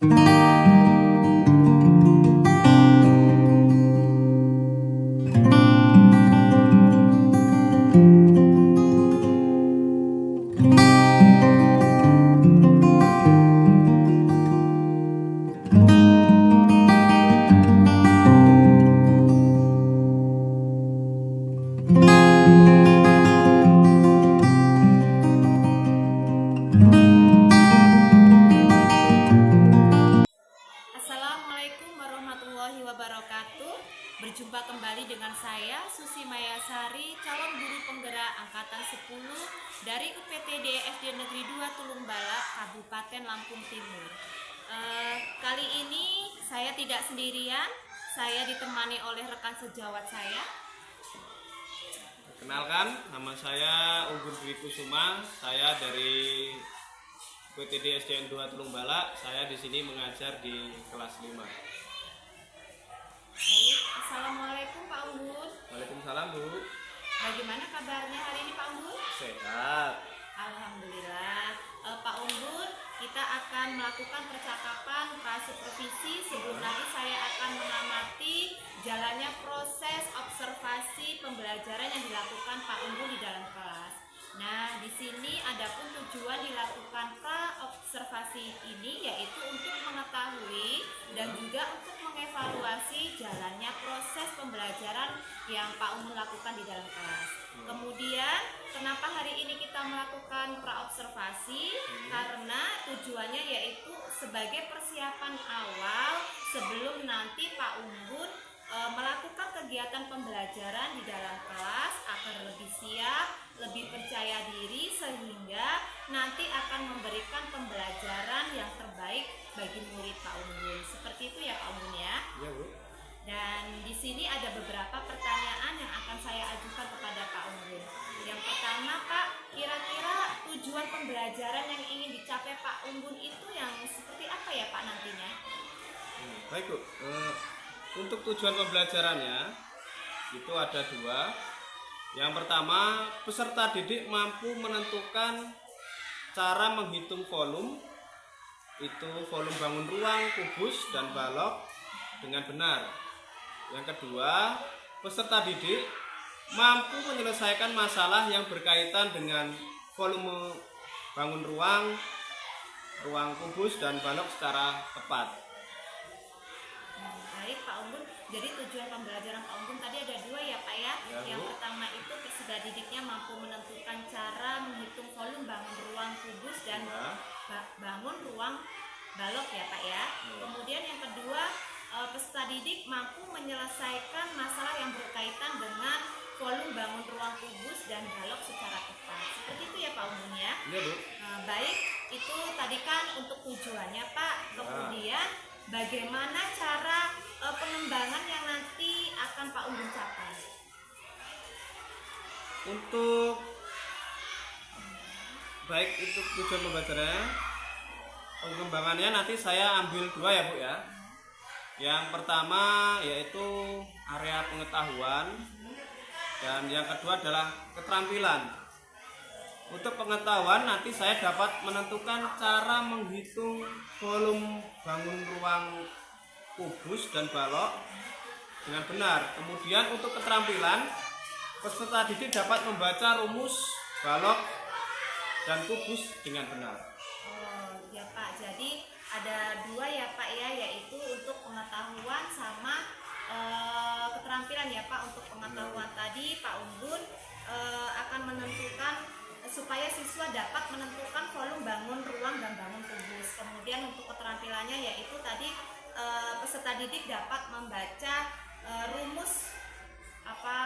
Assalamualaikum warahmatullahi wabarakatuh. Berjumpa kembali dengan saya Susi Mayasari, calon guru penggerak angkatan 10 dari UPTD SD Negeri 2 Tulungbala, Kabupaten Lampung Timur. Kali ini saya tidak sendirian, saya ditemani oleh rekan sejawat saya. Kenalkan, nama saya Unggun Dwi Kusuma. Saya dari UPTD SDN 2 Tulungbala. Saya di sini mengajar di kelas 5. Baik, Assalamualaikum Pak Unggun. Waalaikumsalam, Bu. Bagaimana kabarnya hari ini Pak Unggun? Sehat. Alhamdulillah. Pak Unggun, kita akan melakukan percakapan prasupervisi. Sebelum nanti saya akan mengamati jalannya proses observasi pembelajaran yang dilakukan Pak Unggun di dalam kelas. Nah, di sini adapun tujuan dilakukan pra-observasi ini yaitu untuk mengetahui dan juga untuk mengevaluasi jalannya proses pembelajaran yang Pak Unggun lakukan di dalam kelas. Kemudian, kenapa hari ini kita melakukan pra-observasi? Karena tujuannya yaitu sebagai persiapan awal sebelum nanti Pak Unggun melakukan kegiatan pembelajaran di dalam kelas agar lebih siap, lebih percaya diri sehingga nanti akan memberikan pembelajaran yang terbaik bagi murid Pak Unggun. Seperti itu ya Pak Unggun ya. Iya, Bu. Dan di sini ada beberapa pertanyaan yang akan saya ajukan kepada Pak Unggun. Yang pertama Pak, kira-kira tujuan pembelajaran yang ingin dicapai Pak Unggun itu yang seperti apa ya Pak nantinya? Baik, Bu. Untuk tujuan pembelajarannya itu ada 2. Yang pertama, peserta didik mampu menentukan cara menghitung volume, itu volume bangun ruang, kubus, dan balok dengan benar. Yang kedua, peserta didik mampu menyelesaikan masalah yang berkaitan dengan volume bangun ruang, ruang kubus, dan balok secara tepat. Baik Pak Unggun, jadi tujuan pembelajaran Pak Unggun tadi ada 2 ya Pak ya. Ya, Yang Bu. pertama itu peserta didiknya mampu menentukan cara menghitung volume bangun ruang kubus dan Ya. bangun ruang balok ya Pak ya. Kemudian yang kedua, peserta didik mampu menyelesaikan masalah yang berkaitan dengan volume bangun ruang kubus dan balok secara tepat. Seperti itu ya Pak Unggun ya. Iya, Bu. Baik, itu tadi kan untuk tujuannya Pak. Kemudian bagaimana cara pengembangan yang nanti akan Pak Unggun capai? Untuk baik itu tujuan pembelajarannya, pengembangannya nanti saya ambil 2 ya Bu ya. Yang pertama yaitu area pengetahuan dan yang kedua adalah keterampilan. Untuk pengetahuan nanti saya dapat menentukan cara menghitung volume bangun ruang kubus dan balok dengan benar. Kemudian untuk keterampilan, peserta didik dapat membaca rumus balok dan kubus dengan benar. Oh ya Pak, jadi ada 2 ya Pak ya, yaitu untuk pengetahuan sama keterampilan ya Pak. Untuk pengetahuan tadi Pak Unggun akan menentukan supaya siswa dapat menentukan volume bangun ruang dan bangun kubus. Kemudian untuk keterampilannya yaitu tadi peserta didik dapat membaca rumus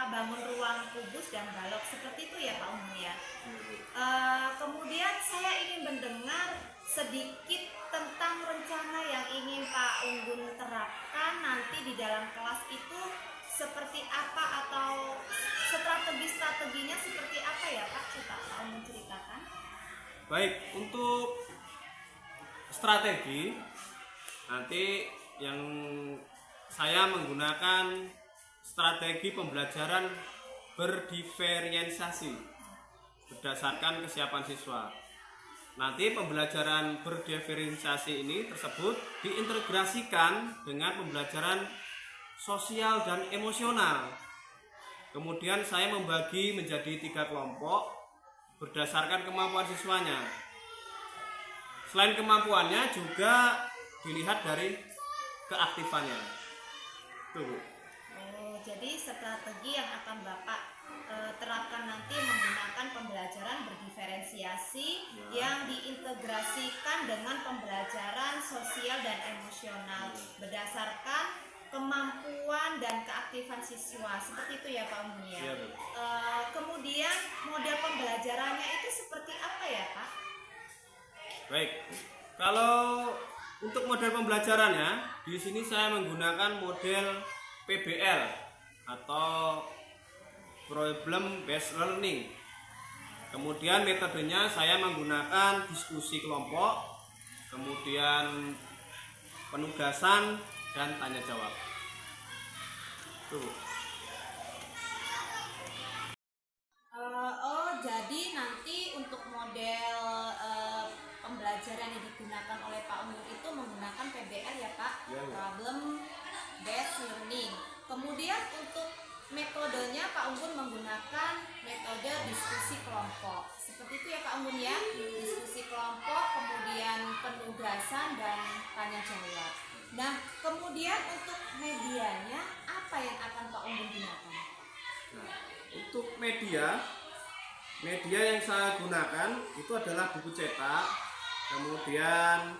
bangun ruang kubus dan balok. Seperti itu ya Pak Unggun ya. Kemudian saya ingin mendengar sedikit tentang rencana yang ingin Pak Unggun terapkan nanti di dalam kelas itu seperti apa, atau strategi-strateginya seperti apa ya Pak? Coba Pak Unggun ceritakan. Baik, untuk strategi nanti yang saya menggunakan strategi pembelajaran berdiferensiasi berdasarkan kesiapan siswa. nanti pembelajaran berdiferensiasi ini tersebut diintegrasikan dengan pembelajaran sosial dan emosional. Kemudian saya membagi menjadi 3 kelompok berdasarkan kemampuan siswanya. Selain kemampuannya juga dilihat dari keaktifannya. Tuh, Bu. Oh, jadi strategi yang akan Bapak terapkan nanti menggunakan pembelajaran berdiferensiasi yang diintegrasikan dengan pembelajaran sosial dan emosional berdasarkan kemampuan dan keaktifan siswa. Seperti itu ya Pak Unggun ya. Iya, Bu. Kemudian model pembelajarannya itu seperti apa ya Pak? Baik. Kalau untuk model pembelajarannya, di sini saya menggunakan model PBL atau Problem Based Learning. Kemudian metodenya saya menggunakan diskusi kelompok, kemudian penugasan dan tanya jawab. Tuh. Jadi nanti untuk model pembelajaran yang digunakan oleh Pak Unggun itu menggunakan PBL ya Pak, Ya, ya. Problem Based Learning. Kemudian untuk metodenya Pak Unggun menggunakan metode diskusi kelompok. Seperti itu ya Pak Unggun ya, diskusi kelompok, kemudian penugasan dan tanya jawab. Nah, kemudian untuk medianya apa yang akan Pak Unggun gunakan? Nah, untuk media yang saya gunakan itu adalah buku cetak, kemudian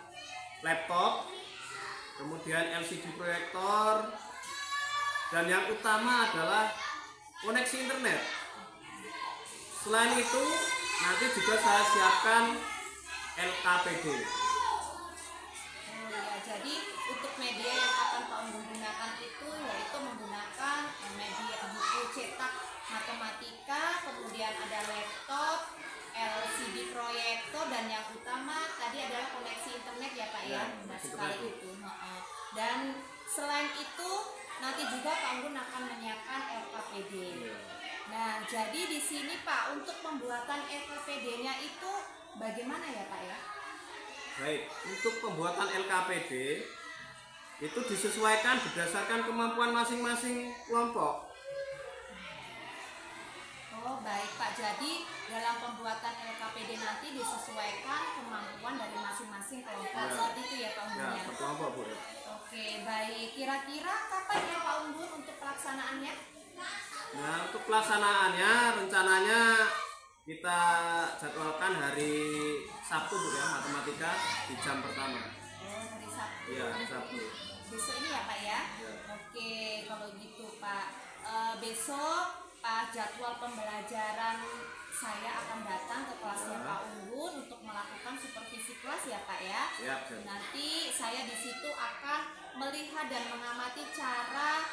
laptop, kemudian LCD proyektor, dan yang utama adalah koneksi internet. Selain itu, nanti juga saya siapkan LKPD. Oh ya, jadi untuk media yang akan Pak Unggun gunakan itu yaitu menggunakan media buku cetak matematika, kemudian ada laptop, LCD proyektor, dan yang utama tadi adalah koneksi internet ya Pak ya. Ya, Benar koneksi sekali internet. itu. Dan selain itu nanti juga Pak Unggun akan menyiapkan LKPD. Nah, jadi di sini Pak untuk pembuatan LKPD-nya itu bagaimana ya Pak ya? Baik, untuk pembuatan LKPD itu disesuaikan berdasarkan kemampuan masing-masing kelompok. Oh baik Pak, jadi dalam pembuatan LKPD nanti disesuaikan kemampuan dari masing-masing kelompok. Ya. Seperti itu ya Pak Unggun Ya, ya? per kelompok, Bu. Oke baik, kira-kira kapan ya Pak Unggun untuk pelaksanaannya? Nah, untuk pelaksanaannya rencananya kita jadwalkan hari Sabtu, Bu ya, matematika di jam pertama. Oh hari Sabtu. Iya, hari Sabtu. Besok ini ya Pak ya? Ya. Oke kalau gitu Pak, besok pas jadwal pembelajaran saya akan datang ke kelasnya Ya. Pak Unggun untuk melakukan supervisi kelas ya Pak ya. Siap, siap. Nanti saya di situ akan melihat dan mengamati cara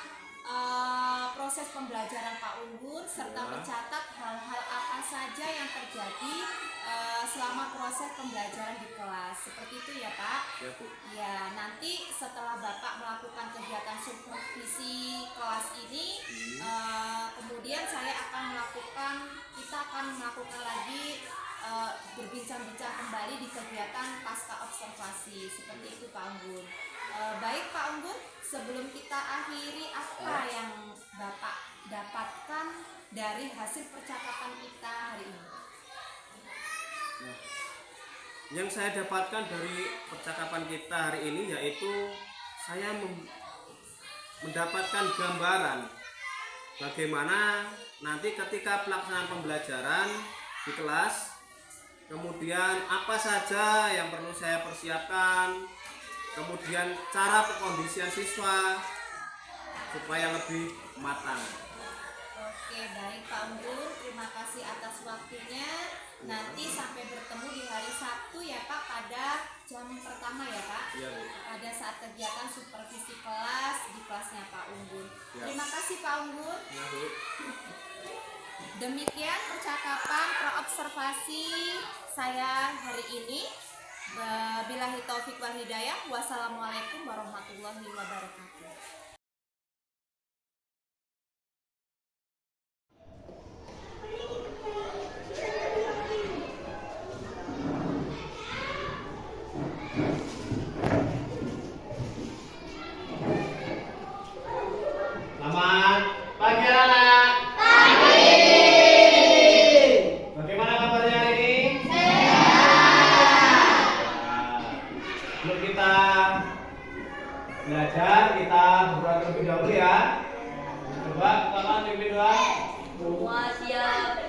proses pembelajaran Pak Unggun serta Ya. mencatat hal-hal apa saja yang terjadi selama proses pembelajaran di kelas. Seperti itu ya Pak. Siap, Bu. Ya, nanti setelah Bapak melakukan kegiatan supervisi kelas ini, kemudian kita akan melakukan lagi berbincang-bincang kembali di kegiatan pasca observasi. Seperti itu Pak Unggun. Baik Pak Unggun, sebelum kita akhiri apa yang Bapak dapatkan dari hasil percakapan kita hari ini? Nah, yang saya dapatkan dari percakapan kita hari ini yaitu saya mendapatkan gambaran bagaimana nanti ketika pelaksanaan pembelajaran di kelas, kemudian apa saja yang perlu saya persiapkan, kemudian cara pengkondisian siswa supaya lebih matang. Oke, baik Pak Unggun, terima kasih atas waktunya. Nanti sampai bertemu di hari Sabtu ya Pak pada jam pertama ya Pak. Iya, Bu. Pada saat kegiatan supervisi kelas di kelasnya Pak Unggun. Ya. Terima kasih Pak Unggun. Ya, Bu. Demikian percakapan praobservasi saya hari ini. Billahi taufik wal hidayah. Wassalamualaikum warahmatullahi wabarakatuh. Selamat pagi anak-anak. Bagaimana kabarnya hari ini? Sehat. Sebelum kita belajar, kita berdoa terlebih dahulu ya. Coba katakan terlebih doa. Semua siap.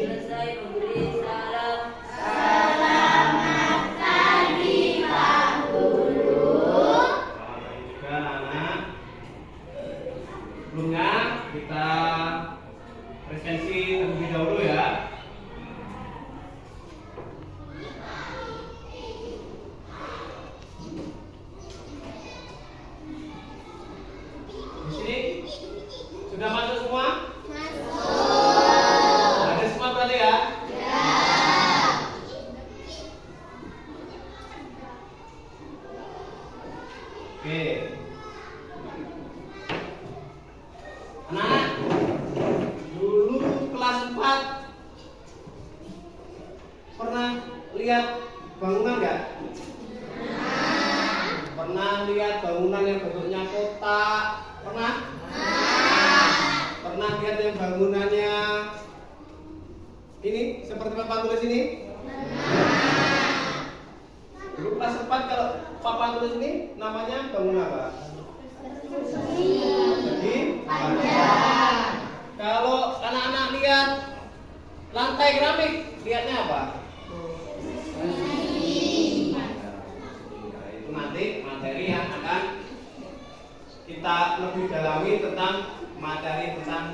Selesai memberi salam. Selamat pagi juga anak. Sebelumnya kita presensi terlebih dahulu ya. Di sini sudah masuk semua? Ada semua berarti ya? Oke. Anak-anak, dulu kelas 4 pernah lihat bangunan nggak? Pernah lihat bangunan yang bentuknya kotak? Pernah? Pernah lihat yang bangunannya ini seperti papan tulis ini? Dulu kelas 4 kalau papan tulis ini namanya bangunan apa? Jadi kalau anak-anak lihat lantai keramik, lihatnya apa? Itu nanti materi yang akan kita lebih dalami tentang materi tentang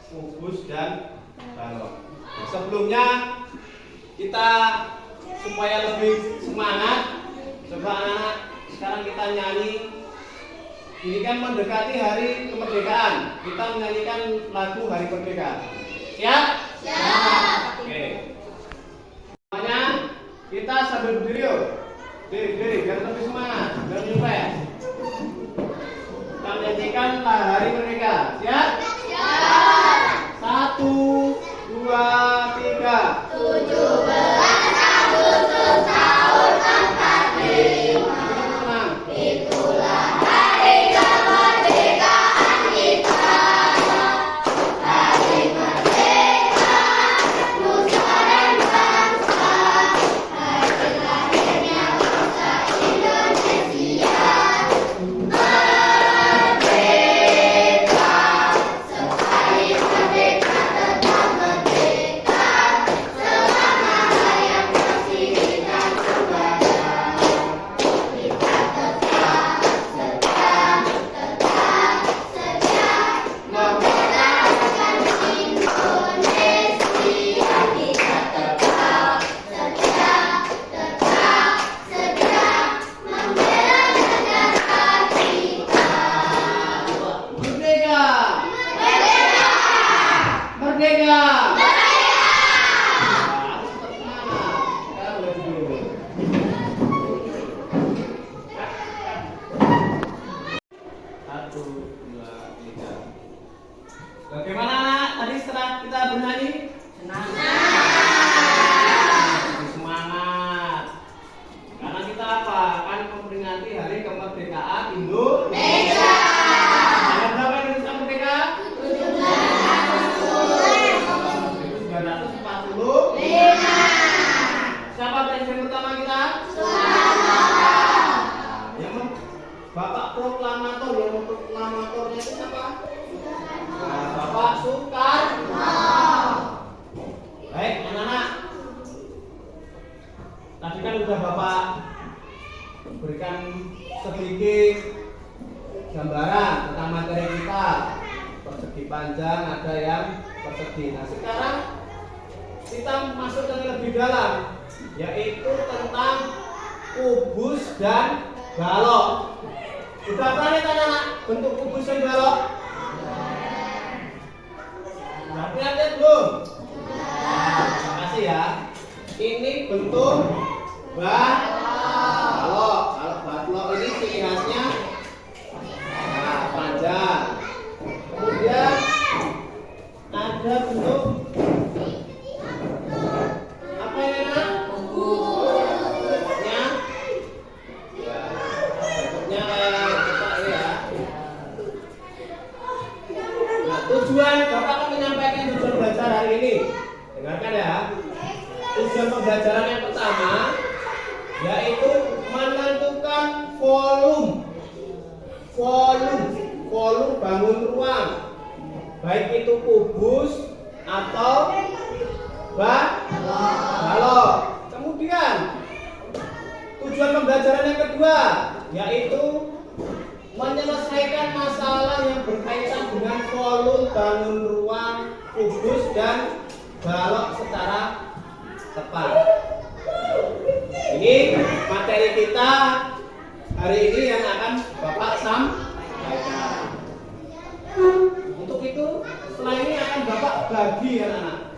kubus dan balon. Nah, sebelumnya kita supaya lebih semangat, coba anak-anak sekarang kita nyanyi. Ini kan mendekati hari kemerdekaan. Kita menyanyikan lagu Hari Merdeka. Siap? Siap. Oke. Semuanya kita sambil berdiri yuk. Berdiri, biar lebih semangat, biar nyumpet. Kita menyanyikan Hari Merdeka. Siap? Siap. 1, 2, 3. 17 Agustus tahun 45. Tenang. Itulah hari kemerdekaan kita. Hari merdeka, nusa dan bangsa. Hari lahirnya bangsa Indonesia. Merdeka, sekali merdeka tetap berikan sedikit gambaran tentang materi kita. Persegi panjang, ada yang persegi. Nah, sekarang kita masuk ke lebih dalam, yaitu tentang kubus dan balok. Sudah pernah lihat anak-anak bentuk kubus dan balok? Sudah pernah lihat belum? Nah, terima kasih ya. Ini bentuk balok. Kalau balok ini ciri khasnya panjang. Kemudian ada bentuk apa ini nak? Bentuknya, ya, bentuknya kayak kotak ini ya. Nah, tujuan Bapak akan menyampaikan tujuan belajar hari ini. Dengarkan ya. Tujuan pembelajaran yang pertama yaitu menentukan volume bangun ruang, baik itu kubus atau balok. Kemudian tujuan pembelajaran yang kedua yaitu menyelesaikan masalah yang berkaitan dengan volume bangun ruang, kubus dan balok secara tepat. Ini materi kita hari ini yang akan Bapak sampaikan. Untuk itu setelah ini akan Bapak bagi anak-anak.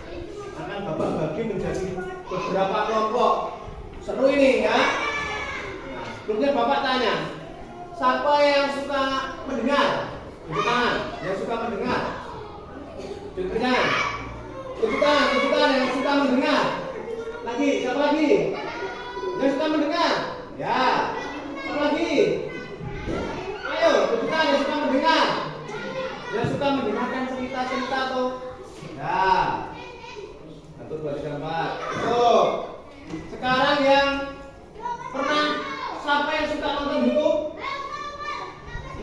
Akan Bapak bagi menjadi beberapa kelompok. Seru ini ya. Nah, sebelumnya Bapak tanya, siapa yang suka mendengar? Tunjuk tangan. Yang suka mendengar? Tunjuk tangan. Tunjuk tangan yang suka mendengar. Lagi, siapa lagi? Yang suka mendengar? Ya. Siapa lagi? Ayo, tunjuk tangan yang suka mendengar. Yang suka mendengarkan cerita-cerita tuh. Ya. 1, 2, 3, 4. Tuh. Sekarang yang pernah siapa yang suka nonton YouTube?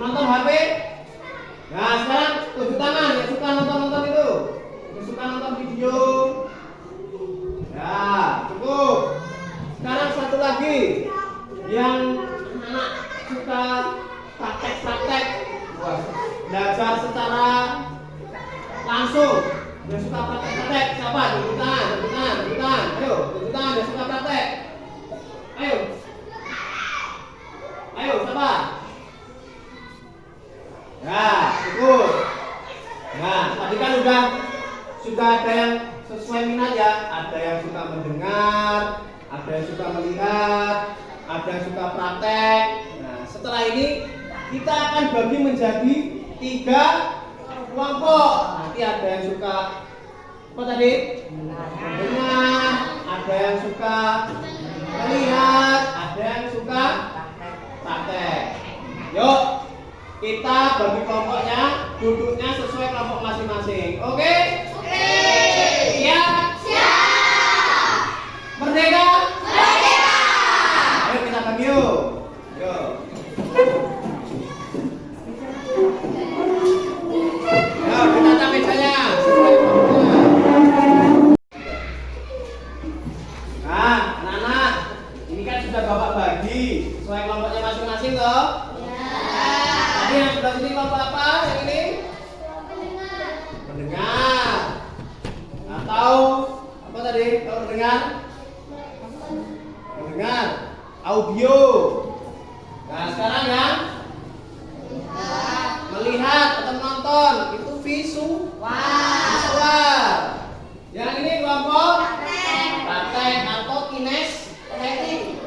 Nonton HP? Nah, sekarang tunjuk tangan yang suka nonton itu. Yang suka nonton video. Ya, cukup. Sekarang satu lagi yang anak suka praktek-praktek, belajar secara langsung. Yang suka praktek-praktek siapa? Tunjuk tangan. Ayo, tunjuk tangan yang suka praktek. Ayo, siapa? Ya, cukup. Nah, tadi kan sudah ada yang sesuai minat ya. Ada yang suka mendengar, ada yang suka melihat, ada yang suka praktek. Nah, setelah ini kita akan bagi menjadi 3 kelompok. Nanti ada yang suka apa tadi? Mendengar, ada yang suka melihat, ada yang suka praktek. Yuk, kita bagi kelompoknya, duduknya sesuai kelompok masing-masing. Oke? Oke. Siap? Siap. Merdeka? Merdeka. Ayo kita bagi yuk. Yuk. Yuk, kita tata mejanya sesuai kelompoknya. Nah, anak-anak, ini kan sudah Bapak bagi sesuai kelompoknya masing-masing toh? Tadi yang sebelah sini kelompok apa? Yang ini? Mendengar. Atau apa tadi? Kalau mendengar? Mendengar. Audio. Nah, sekarang yang melihat atau menonton itu visual. Yang ini kelompok praktek atau kinestetik.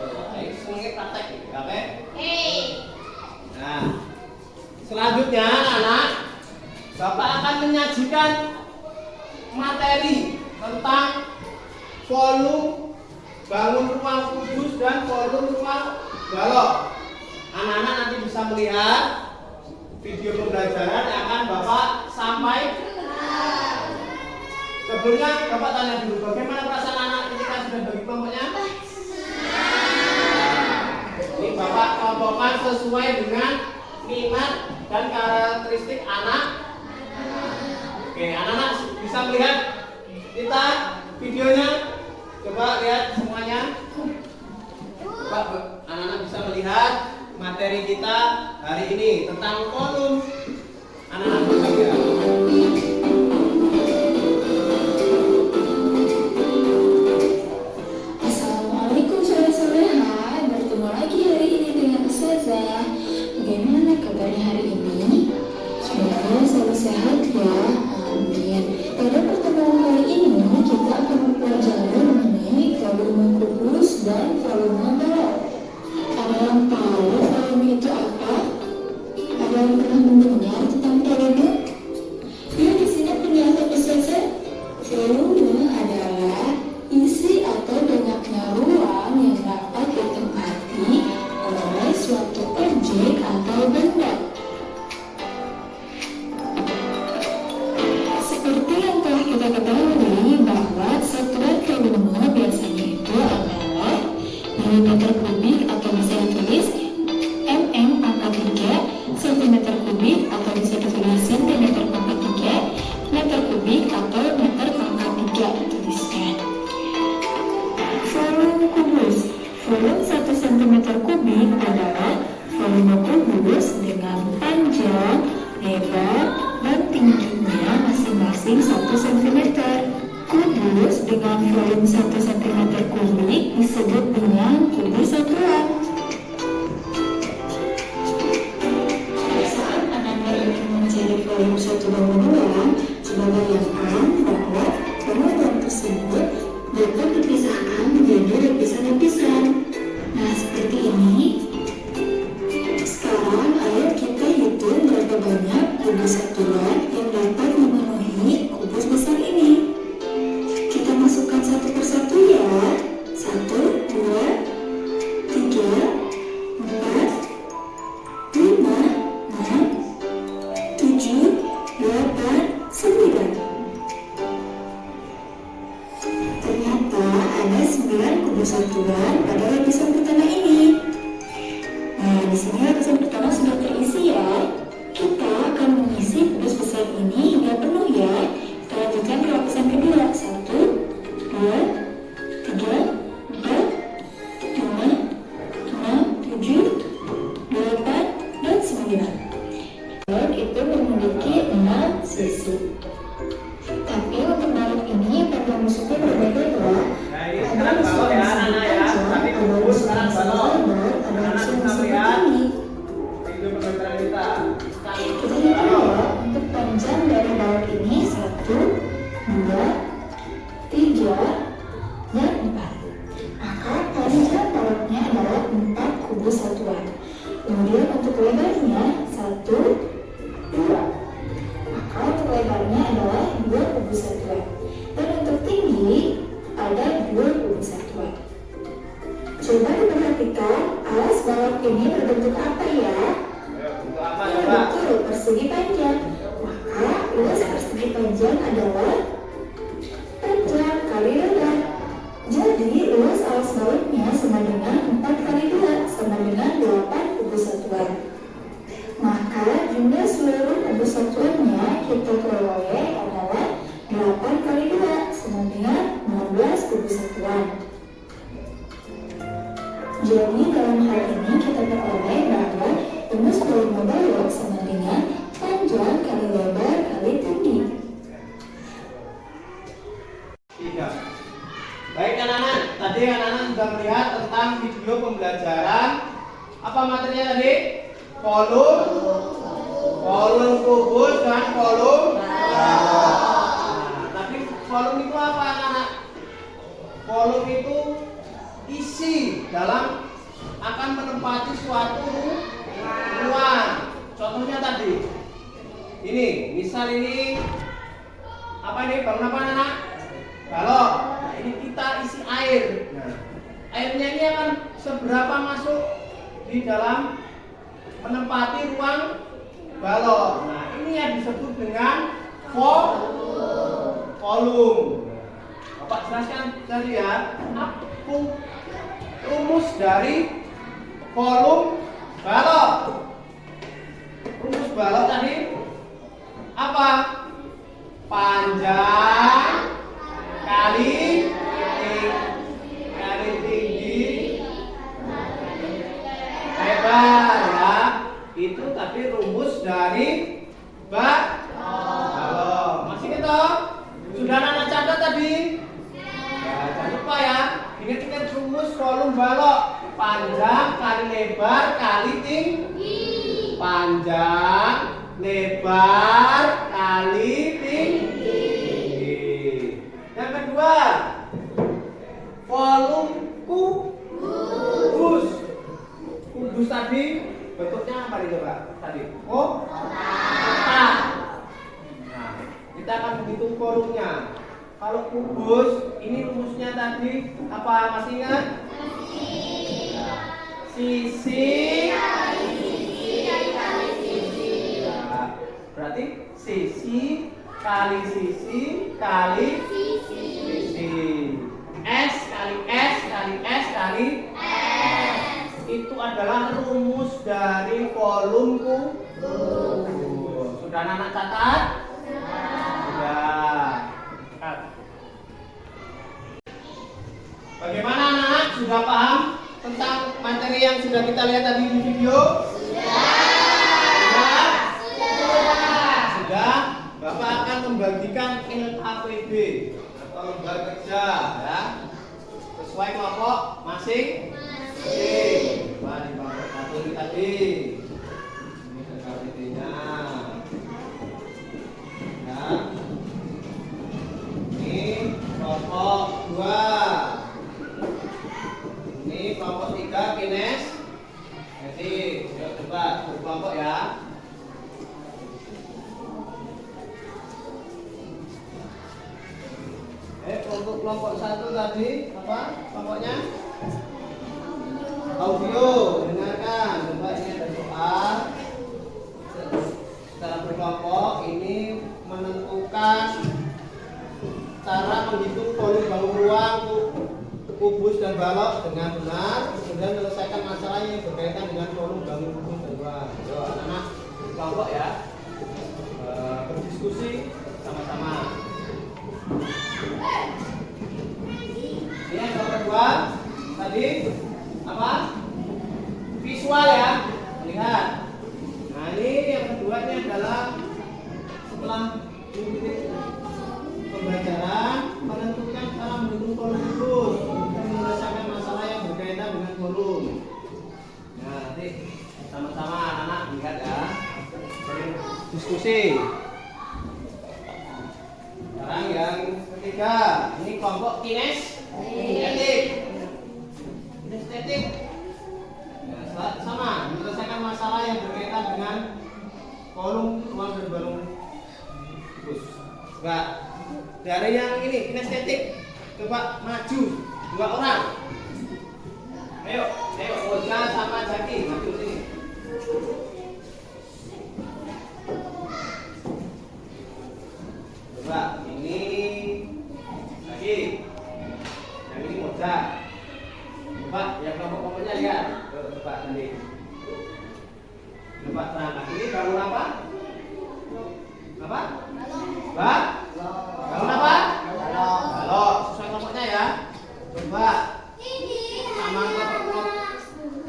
Semuanya praktek, oke? Nah, selanjutnya anak, Bapak akan menyajikan materi tentang volume bangun ruang kubus dan volume ruang balok. Anak-anak nanti bisa melihat video pembelajaran yang akan Bapak sampaikan. Sebelumnya Bapak tanya dulu, bagaimana perasaan anak ketika sudah bagi kelompoknya? Ini Bapak kelompokkan sesuai dengan minat dan karakteristik anak. Oke, anak-anak bisa melihat kita videonya. Coba lihat semuanya. Coba anak-anak bisa bisa melihat materi kita hari ini tentang kolom. Anak-anak berbahagia. Assalamualaikum saudara-saudara, bertemu lagi hari ini dengan Ustazah. Bagaimana kabarnya hari ini? Semoga selalu sehat ya, amin. Pada pertemuan kali ini kita akan mempelajari mengenai volume kubus dan volume balok. Ada yang tahu volume itu apa? Ada yang pernah mendengar tentang volume? Ya, di sini penjelasan Ustazah. Volume adalah isi atau banyaknya ruang yang dapat ditempati oleh suatu objek atau benda. Seperti yang telah kita ketahui bahwa satuan volume biasanya itu adalah milimeter kubik atau bisa ditulis mm pangkat 3, sentimeter kubik atau bisa ditulis sentimeter pangkat 3, meter kubik atau meter pangkat 3 dituliskan. Volume kubus. Volume 1 cm kubik adalah volume kubus dengan panjang, lebar, dan tingginya masing-masing 1 cm. Kubus dengan volume 1 cm kubik disebut dengan kubus satuan. Saat Anda ingin mencari volume 1 dan 2, coba bayangkan bahwa volume tersebut dapat dipisahkan menjadi lapisan-lapisan. Nah, seperti ini. Sekarang ayo kita hitung berapa banyak kubus satuan yang dapat memenuhi kubus besar ini. Kita masukkan satu persatu ya. 1, 2, 3, 4, 5, 6, 7, 8, 9. Ternyata ada 9 kubus satuan pada lapisan pertama ini. Nah, di sini lapisan pertama sudah terisi ya. Kita akan mengisi kubus besar ini hingga penuh ya. Kita lanjutkan ke lapisan kedua. 1, 2, 3, 4, 5, 6, 7, 8, dan 9. Balok itu memiliki 6 sisi. Tapi untuk balok ini pada musuhnya berbeda ya. Nah, ini sekarang balok ya anak-anak ya. Tapi kubus sekarang balok. Anak-anak bisa melihat video pembelajaran kita. Kita hitung ya, untuk panjang dari balok ini 1, 2, 3, dan 4. Maka panjang baloknya adalah 4 kubus satuan. Kemudian untuk lebarnya 1, 2. Maka untuk lebarnya adalah 2 kubus satuan. Dan untuk tinggi ada 2 kubus satuan. Coba diperhatikan alas balok ini berbentuk apa ya? Untuk apa Ya, coba? betul, persegi panjang. Maka luas persegi panjang adalah panjang kali lebar. Jadi luas alas baloknya sama dengan 4 kali 2 sama dengan 8 kubus satuan. Maka jumlah seluruh kubus satuannya kita peroleh adalah 8 kali 2 sama dengan 16 kubus satuan. Jadi dalam hal ini kita peroleh bahwa rumus volume balok sama dengan panjang kali lebar kali tinggi. 3. Baik anak-anak, tadi anak-anak sudah melihat tentang video pembelajaran apa materinya tadi? Volume kubus dan volume balok. Nah, tapi volume itu apa anak-anak? Volume itu isi dalam akan menempati suatu ruang. Contohnya tadi ini, misal ini apa ini? Bangun apa anak? Balok. Nah, ini kita isi air. Nah, airnya ini akan seberapa masuk di dalam menempati ruang balok. Nah, ini yang disebut dengan volume. Bapak jelaskan tadi ya. Apa rumus dari volume balok? Rumus balok tadi apa? Panjang kali tinggi Itu tadi rumus dari balok. Masih gitu? Sudah anak catat tadi? Ya, jangan lupa ya. Ingat-ingat rumus volume balok. Panjang kali lebar kali tinggi. Panjang, lebar kali tinggi. Yang kedua, volume kubus. Kubus tadi bentuknya apa nih coba? Tadi kotak. Nah, kita akan menghitung volumenya. Kalau kubus, ini rumusnya tadi apa? Masih ingat? Sisi berarti sisi kali sisi kali sisi. S kali S kali S kali S. Itu adalah rumus dari volume kubus. Sudah anak catat? Sudah. Bagaimana anak? Sudah paham tentang materi yang sudah kita lihat tadi di video? Sudah. Bapak akan membagikan LKPB atau lembar kerja ya. Sesuai kelompok masing. Coba di kelompok 1 ini tadi. Ini LKPB-nya. Ya. Ini kelompok 2. Ini kelompok 3 kines. Jadi, coba berkelompok ya. Untuk kelompok 1 tadi apa kelompoknya? Audio, dengarkan. Coba ini ada soal. Secara berkelompok ini menentukan cara menghitung volume bangun ruang kubus dan balok dengan benar, kemudian menyelesaikan masalah yang berkaitan dengan volume bangun kubus dan ruang. Yo, anak-anak kelompok ya, berdiskusi sama-sama. Ini yang kedua tadi apa? Visual ya, lihat. Nah ini yang kedua ini adalah setelah pembelajaran menentukan cara menghitung volume kubus dan menyelesaikan masalah yang berkaitan dengan volume. Nah nanti sama-sama anak-anak lihat ya, diskusi. Sekarang yang ketiga, ini kelompok kinestetik. Kinestetik. Ya, sama, menyelesaikan masalah yang berkaitan dengan volume ruang dan balon kubus. Coba dari yang ini kinestetik, coba maju 2 orang. Ayo, Oja sama Jaki maju sini. Coba ini lagi, yang ini Moja. Coba yang kelompok-kelompoknya lihat. Coba nanti. Coba terangkan. Ini bangun apa? Apa? Bangun apa? Balok. Sesuai kelompoknya ya. Coba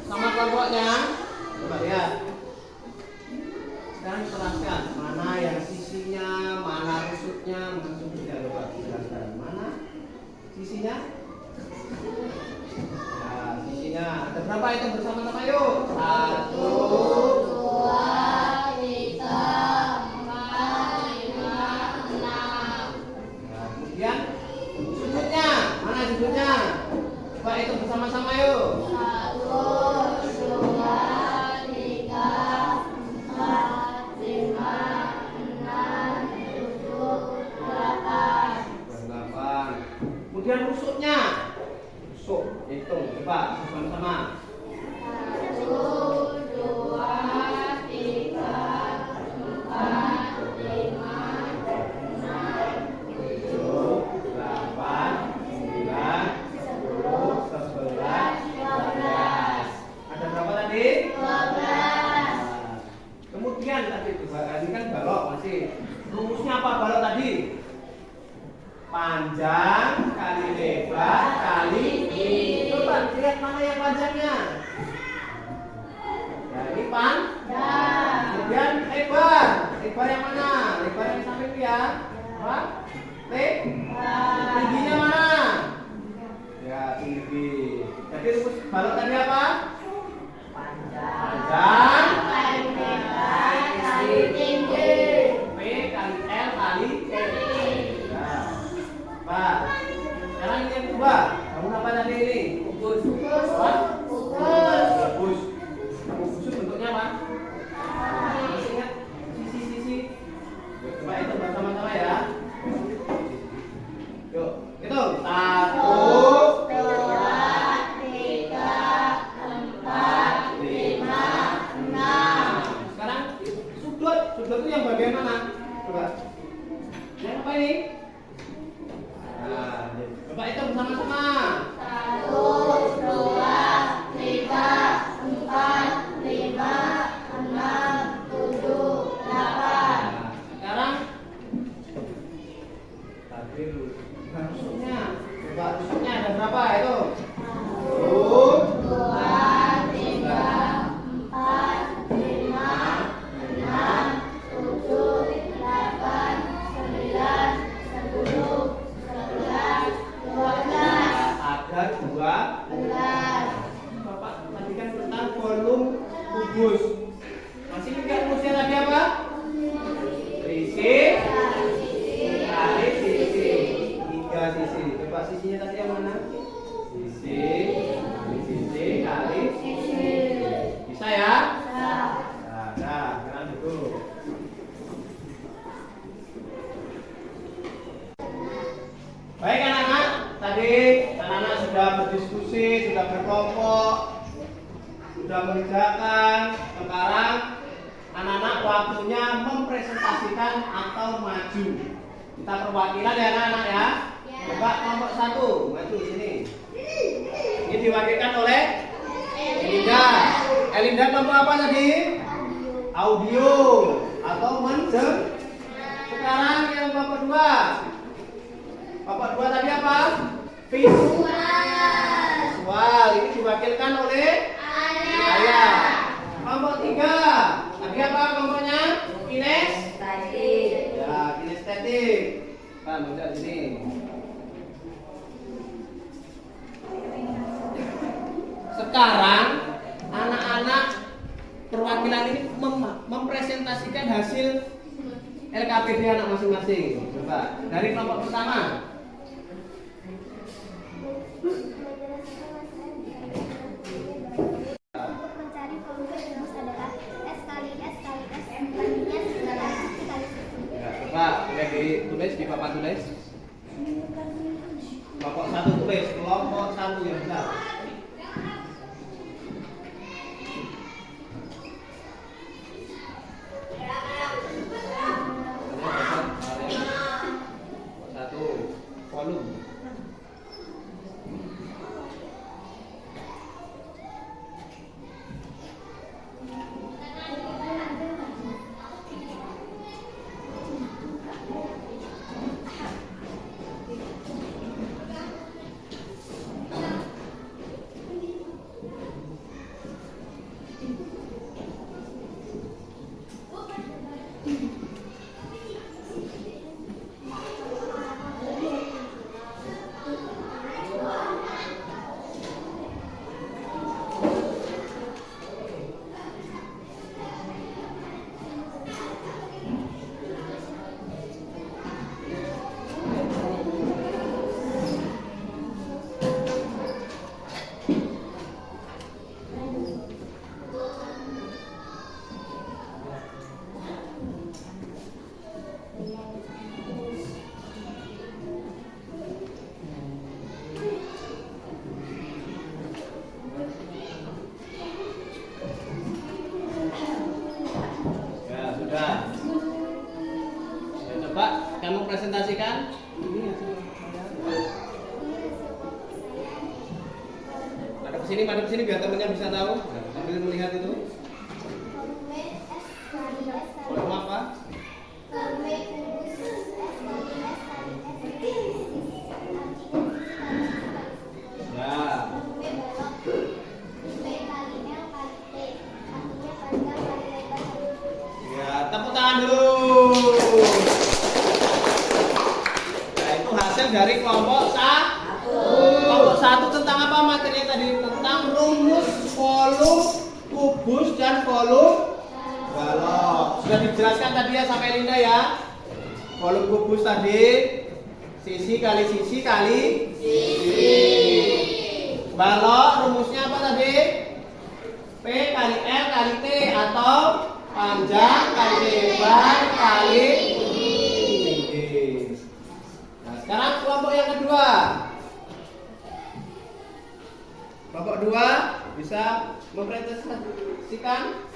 sama kelompoknya. Coba lihat. Sekarang terangkan mana yang sisinya, mana rusuknya, mana sudutnya. Coba jelaskan mana sisinya. Nah, sisinya ada berapa itu bersama-sama yuk? 1, 2, 3, 4, 5, 6. nah, kemudian sudutnya, mana sudutnya? Coba itu bersama-sama yuk. 1, 2, 3, 4, 5, 6, 7, 8. 8. Kemudian rusuknya. Rusuk, hitung, coba bersama-sama. 1, 2, 3, 4, 5, 6, 7, 8, 9, 10, 11, 12. Ada berapa tadi? 12. Kemudian tadi ini kan balok masih. Rumusnya apa balok tadi? Panjang kali lebar kali tinggi. Coba lihat mana yang panjangnya. Ya, ini panjang. yang bagian mana? Coba. Yang apa ini? Nah, coba itu bersama-sama. 1, 2, 3, 4, 5, 6, 7, 8. Nah, sekarang tadi rusuknya. Coba rusuknya ada berapa itu? 1, 2, 3, 4, 5, 6, 7, 8, 9, 10, 11, 12. Ada 12. Bapak tadi kan tentang volume kubus. Masih ingat rumusnya tadi apa? Sisi kali sisi. 3 sisi. Coba sisinya tadi yang mana? Sisi kali sisi kali sisi. Bisa ya? Nah, sekarang itu. Baik anak-anak, tadi anak-anak sudah berdiskusi, sudah berkelompok, sudah mengerjakan. Sekarang anak-anak waktunya mempresentasikan atau maju. Kita perwakilan ya anak-anak ya. Coba kelompok 1 maju sini. Ini diwakilkan oleh Elinda. Elinda kelompok apa tadi? Audio atau mendengar. Sekarang yang kelompok 2. Kelompok 2 tadi apa? Visual. Ini diwakilkan oleh Ayah. Kelompok 3 tadi apa kelompoknya? Kinestetik. Ya, kinestetik. Kan udah sini. Sekarang anak-anak perwakilan ini mempresentasikan hasil LKPD anak masing-masing. Coba dari kelompok pertama. Mencari volume rumus adalah S kali S kali S bandingnya segala sisi kali sisi. Ya, coba boleh ditulis di papan tulis. Kelompok 1 tulis, kelompok 1 yang benar. Satu volume. Kamu presentasikan ini madep sini biar temennya bisa tahu sambil melihat itu. Volume apa? Ya. Ya, tepuk tangan dulu. Hasil dari kelompok 1. Kelompok 1 tentang apa materinya tadi? Tentang rumus volume kubus dan volume balok. Sudah dijelaskan tadi ya sampai Linda ya. Volume kubus tadi sisi kali sisi kali sisi. Balok rumusnya apa tadi? P kali L kali T atau panjang kali lebar kali. Sekarang kelompok yang kedua. Kelompok 2 bisa mempresentasikan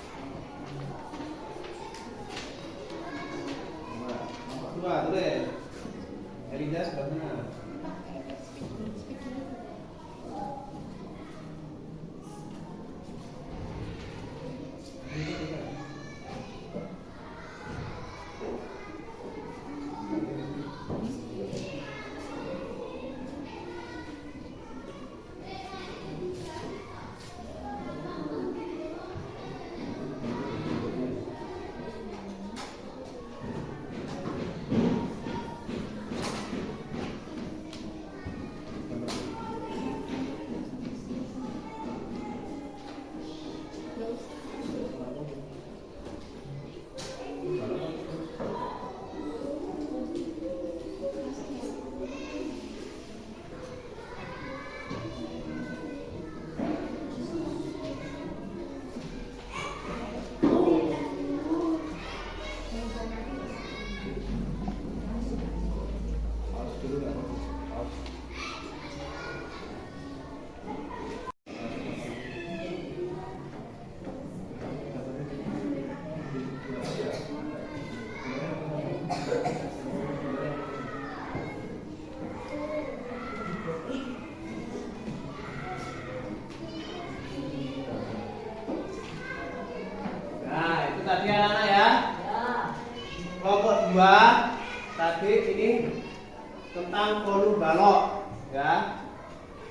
tentang volume balok ya.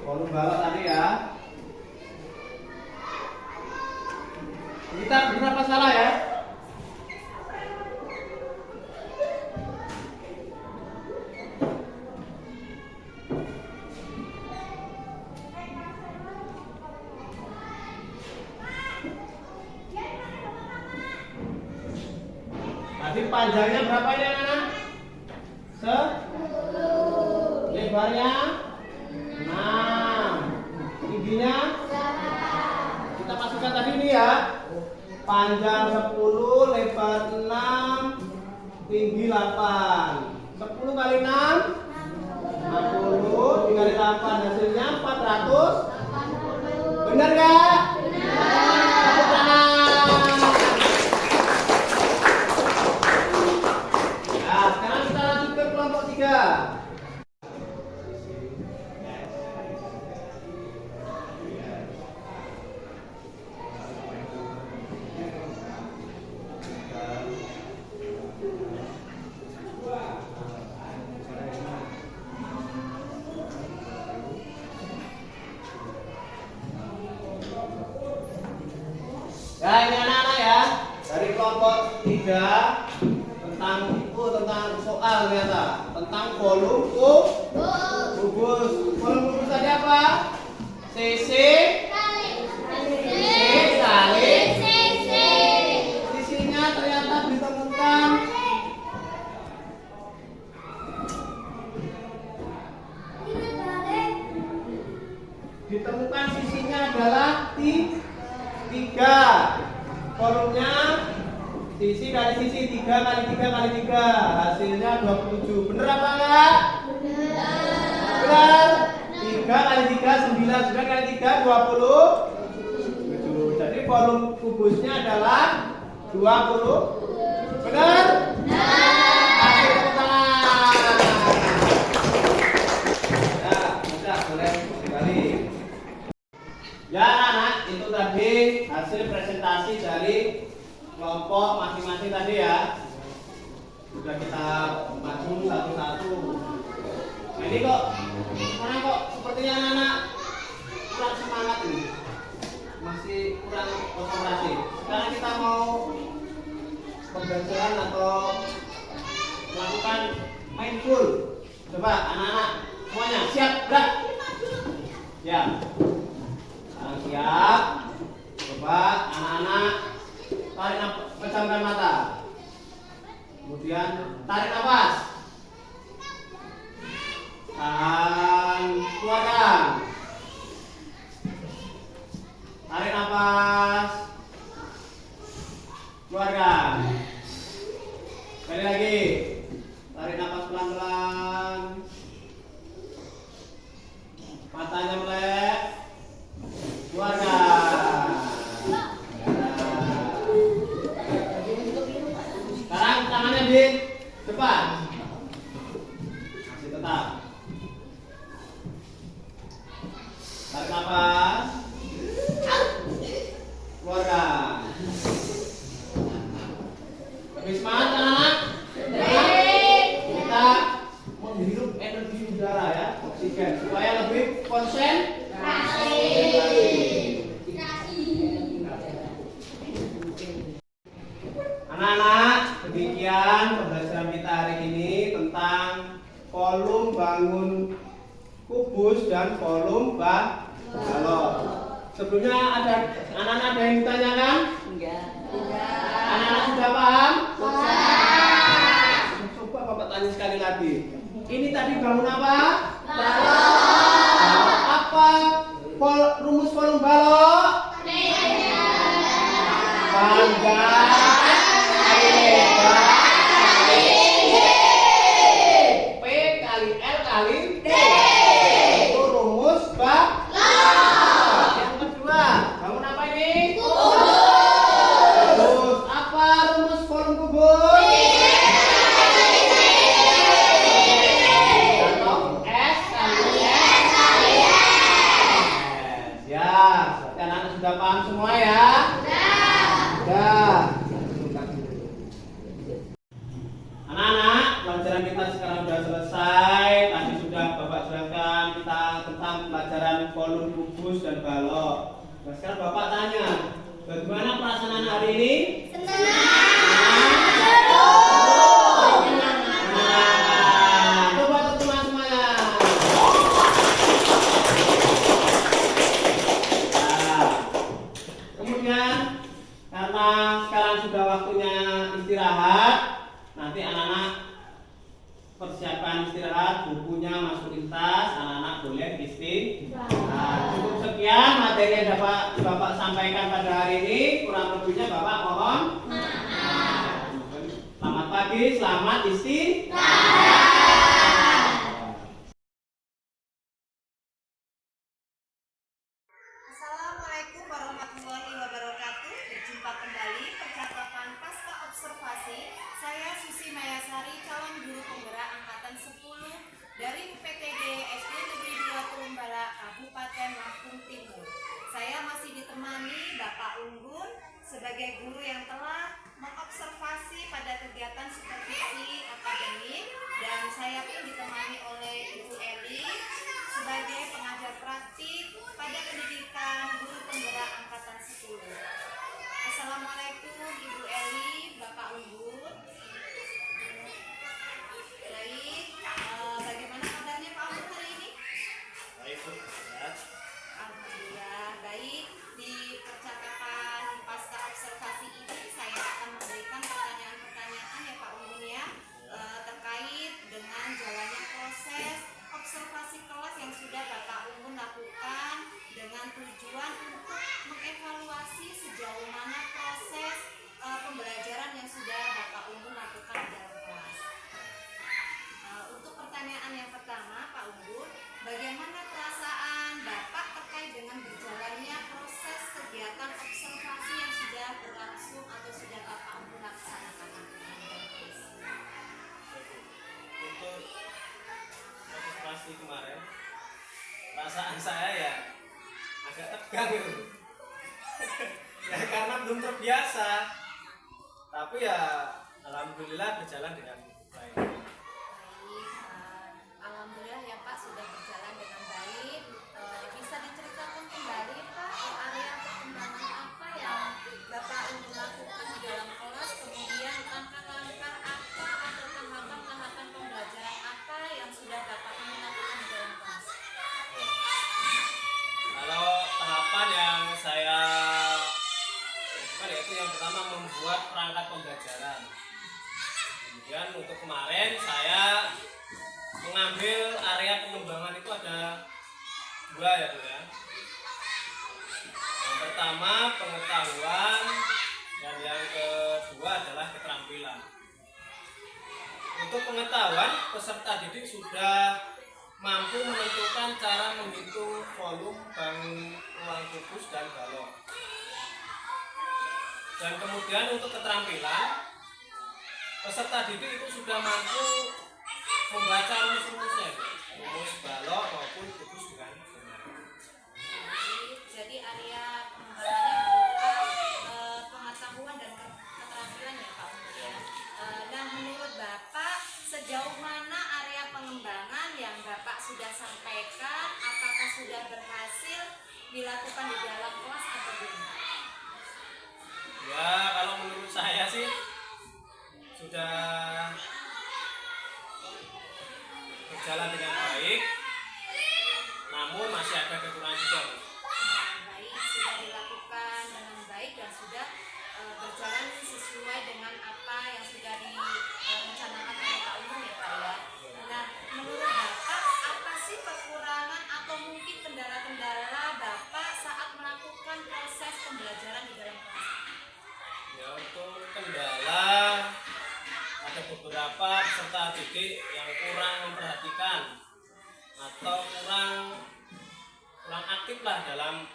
Volume balok tadi ya. Kita benar apa salah ya? Tadi panjangnya berapa ini anak-anak? 10. Lebarnya 6. Tingginya? Kita masukkan tadi ini ya. Panjang 10, lebar 6, tinggi 8. 10 kali 6 60, dikali 8 hasilnya 480. Benar nggak? Tepuk tangan. Nah, sekarang kita lanjut ke kelompok 3. Ya, ini anak-anak ya, dari kelompok 3 tentang soal ternyata tentang volume kubus. Volume kubus tadi apa? CC kali sisinya ternyata ditemukan sisinya adalah 3. Volumenya sisi kali sisi 3 kali 3 kali 3 hasilnya 27. Bener apa enggak? Bener. 3 kali 3 9, 9 kali 3 27. Jadi volume kubusnya adalah 20. Bener? Kasih tepuk tangan. Ya, bisa boleh kembali. Ya anak-anak, itu tadi hasil presentasi dari kelompok masing-masing tadi ya. Sudah kita maju satu-satu. Nah ini kok sepertinya anak-anak kurang semangat ini, masih kurang konsentrasi. Sekarang kita mau pembelajaran atau melakukan mindful. Coba anak-anak semuanya siap, gerak. Ya. Siap. Coba anak-anak tarik pejamkan mata. Kemudian tarik nafas. Tahan, keluarkan. Tarik nafas. Keluarkan. Sekali lagi. Tarik nafas pelan-pelan. Matanya melek. Keluarkan. Sekarang tangannya di depan. Masih tetap. Tarik nafas. Keluarkan. Lebih semangat anak-anak. Kita menghirup energi udara ya, oksigen supaya lebih konsentrasi. Anak-anak, demikian pembelajaran kita hari ini tentang volume bangun kubus dan volume balok. Sebelumnya ada anak-anak ada yang ditanyakan? Enggak. Anak-anak sudah paham? Sudah. Coba Bapak tanya sekali lagi. Ini tadi bangun apa? Balok. Apa rumus volume balok? Panjang kali lebar kali P kali L kali T. Itu rumus balok. Yang kedua, bangun apa ini? Kubus. Apa rumus volume kubus? Atau S kali S. Ya, berarti anak-anak sudah paham semua ya? Sudah. pelaksanaan hari ini? Menyenangkan. Coba tepuk tangan semuanya. Nah, kemudian karena sekarang sudah waktunya istirahat, nanti anak-anak persiapan istirahat, bukunya masukin tas, anak-anak boleh istirahat. Cukup sekian materi yang dapat Bapak sampaikan pada hari ini, kurang lebihnya Bapak mohon maaf. Selamat pagi, selamat istirahat. Assalamualaikum warahmatullahi wabarakatuh. Berjumpa kembali percakapan pasca observasi. Saya Susi Mayasari, calon guru penggerak angkatan 10 dari UPTD SD Negeri 2 Turumbala, Kabupaten Lampung Timur. Saya masih ditemani Bapak Unggun sebagai guru yang telah mengobservasi pada kegiatan supervisi akademik, dan saya pun ditemani oleh Ibu Eli sebagai pengajar praktik pada pendidikan guru penggerak angkatan 10. Assalamualaikum Ibu Eli, Bapak Unggun. Baik, bagaimana kabarnya Pak Unggun hari ini? Baik, Bu. Ya. Alhamdulillah baik. Di percakapan pasca observasi ini saya akan memberikan pertanyaan-pertanyaan ya Pak Unggun ya, terkait dengan jalannya proses observasi kelas yang sudah Bapak Unggun lakukan dengan tujuan untuk mengevaluasi sejauh mana proses pembelajaran yang sudah Bapak Unggun lakukan di dalam kelas. Untuk pertanyaan yang pertama Pak Unggun, bagaimana perasaan Bapak terkait dengan berjalannya proses kegiatan observasi yang sudah berlangsung atau sudah Bapak Unggun laksanakan? Untuk observasi kemarin, perasaan saya ya agak tegang gitu. Ya karena belum terbiasa, tapi ya alhamdulillah berjalan dengan baik. Baik, alhamdulillah ya Pak sudah berjalan dengan baik. Bisa diceritakan kembali Pak area perkembangan apa yang Bapak Unggun lakukan di dalam kelas, kemudian langkah-langkah apa atau tahapan-tahapan pembelajaran apa yang sudah Bapak Unggun lakukan di dalam kelas? Kalau tahapan yang saya lakukan yaitu yang pertama membuat perangkat pembelajaran. Kemudian untuk kemarin saya mengambil area pengembangan itu ada dua ya Bu ya. Yang pertama pengetahuan dan yang kedua adalah keterampilan. Untuk pengetahuan, peserta didik sudah mampu menentukan cara menghitung volume bangun ruang kubus dan balok. Dan kemudian untuk keterampilan, peserta didik itu sudah mampu membaca rumus-rumusnya, rumus balok maupun kubus dengan benar. Jadi area pengembangannya berupa pengetahuan dan keterampilan ya Pak Unggun ya. Nah menurut Bapak sejauh mana area pengembangan yang Bapak sudah sampaikan, apakah sudah berhasil dilakukan di dalam kelas atau belum? Ya kalau menurut saya sih sudah berjalan dengan baik, namun masih ada kekurangan juga. Baik, sudah dilakukan dengan baik dan sudah berjalan sesuai dengan apa yang sudah direncanakan oleh Pak Unggun ya Pak ya. Nah, menurut Bapak apa sih kekurangan atau mungkin kendala-kendala Bapak saat melakukan proses pembelajaran di dalam kelas? Ya untuk kendala ada beberapa peserta didik yang kurang memperhatikan atau kurang aktif lah dalam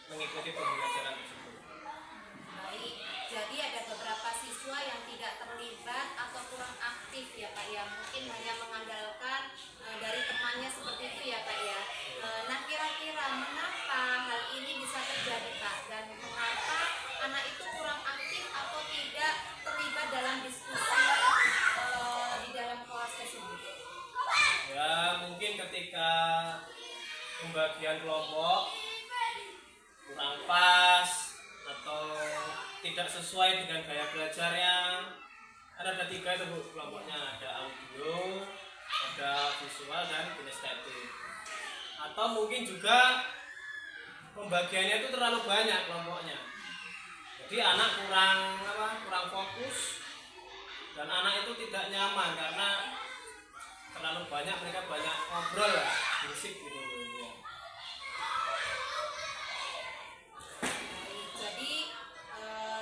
mengikuti pembelajaran tersebut. Baik, jadi ada beberapa siswa yang tidak terlibat atau kurang aktif ya Pak ya, mungkin hanya mengandalkan dari temannya seperti itu ya Pak ya. Nah kira-kira mengapa hal ini bisa terjadi Pak, dan mengapa anak itu kurang aktif atau tidak terlibat dalam diskusi di dalam kelas tersebut? Ya mungkin ketika pembagian kelompok kurang pas atau tidak sesuai dengan gaya belajarnya. Ada 3 itu Bu kelompoknya, ada audio, ada visual dan kinestetik. Atau mungkin juga pembagiannya itu terlalu banyak kelompoknya. Jadi anak kurang fokus dan anak itu tidak nyaman karena terlalu banyak, mereka banyak ngobrol lah, berisik gitu ya. Jadi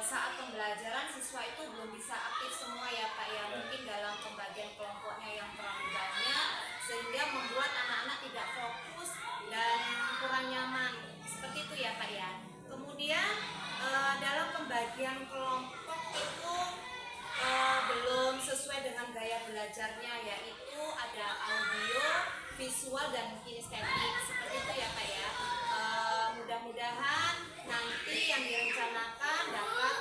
saat pembelajaran siswa itu belum bisa aktif semua ya Pak ya, mungkin dalam pembagian kelompoknya yang terlalu banyak sehingga membuat anak-anak tidak fokus dan kurang nyaman, seperti itu ya Pak ya. Kemudian dalam pembagian kelompok itu belum sesuai dengan gaya belajarnya, yaitu ada audio, visual dan kinestetik, seperti itu ya Pak ya. Mudah-mudahan nanti yang direncanakan dapat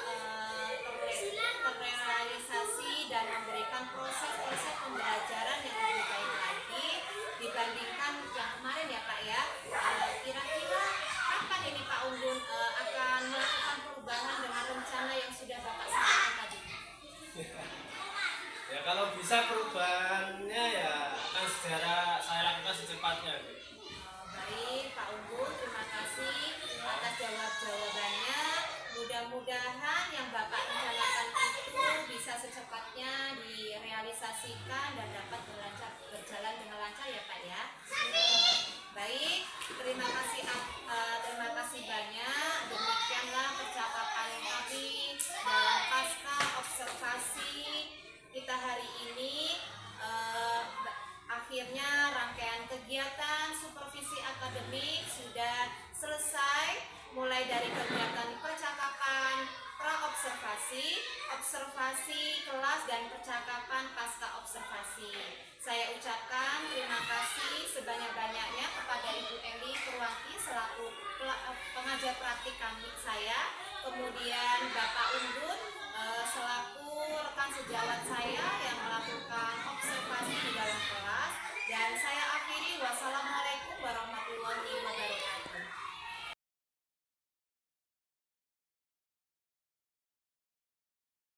terrealisasi dan memberikan proses pembelajaran yang lebih baik lagi dibandingkan yang kemarin ya Pak ya. Kira-kira kapan ini Pak Unggun akan melakukan perubahan dengan rencana yang sudah Bapak sampaikan tadi? Ya kalau bisa perubahannya ya akan saya lakukan secepatnya. Baik Pak Unggun, terima kasih atas jawabannya. Mudah-mudahan yang Bapak rencanakan itu bisa secepatnya direalisasikan dan dapat berjalan dengan lancar ya Pak ya. Baik, terima kasih banyak. Demikianlah percakapan kami dalam pasca observasi kita hari ini. Akhirnya rangkaian kegiatan supervisi akademik sudah selesai, mulai dari kegiatan percakapan pra-observasi, observasi kelas dan percakapan pasca observasi. Saya ucapkan terima kasih sebanyak-banyaknya kepada Ibu Eli Purwanti selaku pengajar praktik kami saya, kemudian Bapak